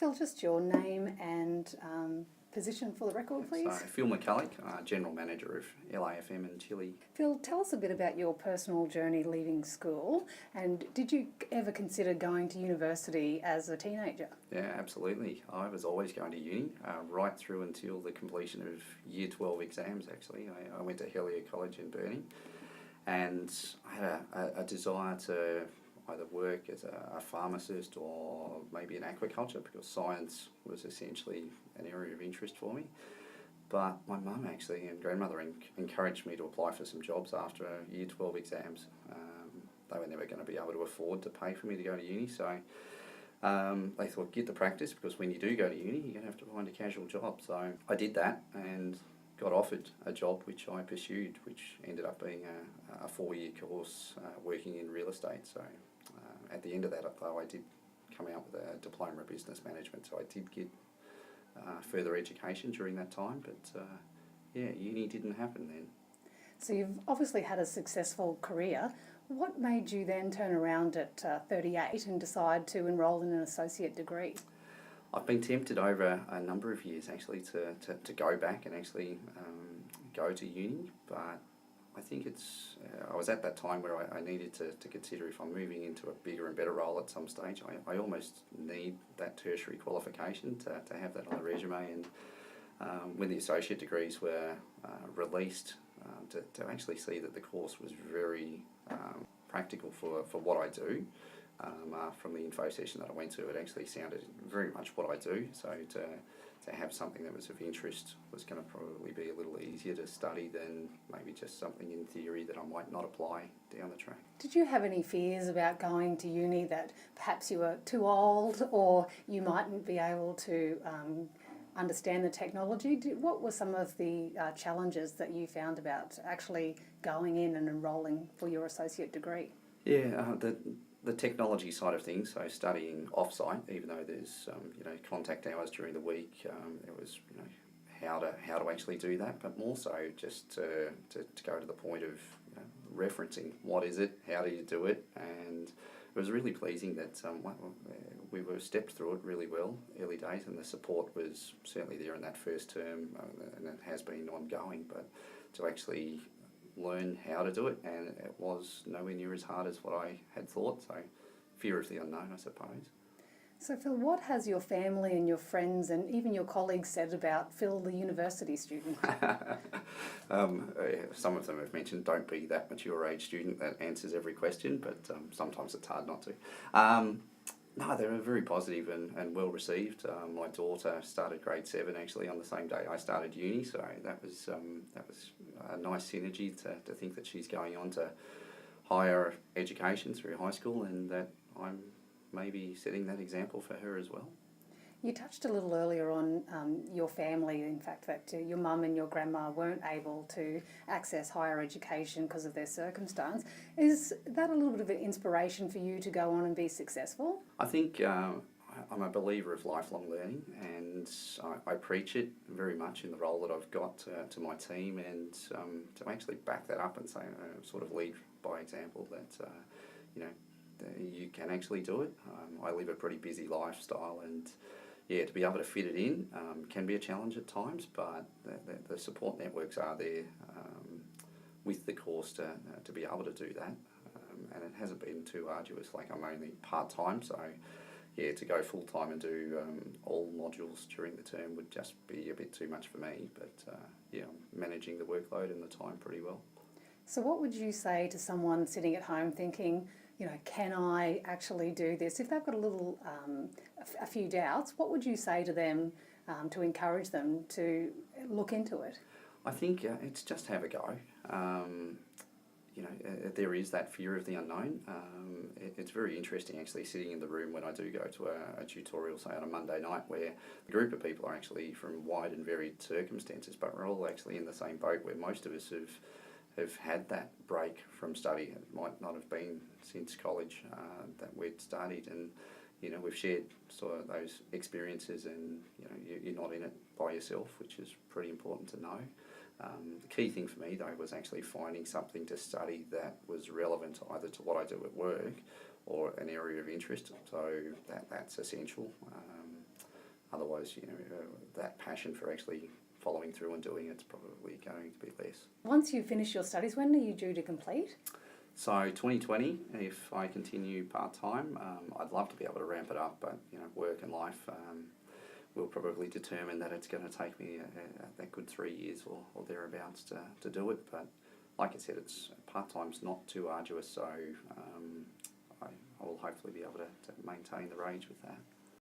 Phil, just your name and position for the record, please. So, Phil McCulloch, General Manager of LAFM in Chile. Phil, tell us a bit about your personal journey leaving school, and did you ever consider going to university as a teenager? Yeah, absolutely. I was always going to uni, right through until the completion of Year 12 exams, actually. I went to Helier College in Burnie, and I had a desire to either work as a pharmacist or maybe in aquaculture, because science was essentially an area of interest for me. But my mum actually and grandmother encouraged me to apply for some jobs after Year 12 exams. They were never going to be able to afford to pay for me to go to uni, so they thought, get the practice, because when you do go to uni, you're going to have to find a casual job. So I did that and got offered a job which I pursued, which ended up being a 4-year course working in real estate. So at the end of that, though, I did come out with a diploma of business management, so I did get further education during that time, but uni didn't happen then. So you've obviously had a successful career. What made you then turn around at 38 and decide to enrol in an associate degree? I've been tempted over a number of years actually to go back and actually go to uni, but I think I was at that time where I needed to consider, if I'm moving into a bigger and better role at some stage, I almost need that tertiary qualification to have that on the resume. And when the associate degrees were released, to actually see that the course was very practical for what I do. From the info session that I went to, it actually sounded very much what I do. So to have something that was of interest was going to probably be a little easier to study than maybe just something in theory that I might not apply down the track. Did you have any fears about going to uni, that perhaps you were too old or you mightn't be able to understand the technology? What were some of the challenges that you found about actually going in and enrolling for your associate degree? Yeah, the technology side of things, so studying off-site, even though there's contact hours during the week, it was how to actually do that, but more so just to go to the point of referencing what is it, how do you do it, and it was really pleasing that we were stepped through it really well early days, and the support was certainly there in that first term, and it has been ongoing, but to actually learn how to do it, and it was nowhere near as hard as what I had thought, so fear of the unknown, I suppose. So Phil, what has your family and your friends and even your colleagues said about Phil, the university student? Some of them have mentioned, don't be that mature age student that answers every question, but sometimes it's hard not to. No, they were very positive and well received. My daughter started grade 7 actually on the same day I started uni, so that was a nice synergy to think that she's going on to higher education through high school, and that I'm maybe setting that example for her as well. You touched a little earlier on your family, in fact, that your mum and your grandma weren't able to access higher education because of their circumstance. Is that a little bit of an inspiration for you to go on and be successful? I think I'm a believer of lifelong learning, and I preach it very much in the role that I've got to my team, and to actually back that up and say, sort of lead by example, that you can actually do it. I live a pretty busy lifestyle, and to be able to fit it in can be a challenge at times, but the support networks are there with the course to be able to do that, and it hasn't been too arduous. Like, I'm only part-time, so to go full-time and do all modules during the term would just be a bit too much for me, but I'm managing the workload and the time pretty well. So what would you say to someone sitting at home thinking, can I actually do this? If they've got a few doubts, what would you say to them to encourage them to look into it? I think it's just have a go. There is that fear of the unknown. It's very interesting actually sitting in the room when I do go to a tutorial, say on a Monday night, where the group of people are actually from wide and varied circumstances, but we're all actually in the same boat, where most of us have had that break from study. It might not have been since college that we'd studied, and we've shared sort of those experiences, and you're not in it by yourself, which is pretty important to know. The key thing for me though was actually finding something to study that was relevant either to what I do at work or an area of interest, so that's essential. otherwise, that passion for actually following through and doing it's probably going to be less. Once you finish your studies, when are you due to complete? So 2020, if I continue part-time, I'd love to be able to ramp it up, but work and life will probably determine that it's going to take me a good 3 years or thereabouts to do it. But like I said, it's part-time's not too arduous, so I will hopefully be able to maintain the range with that.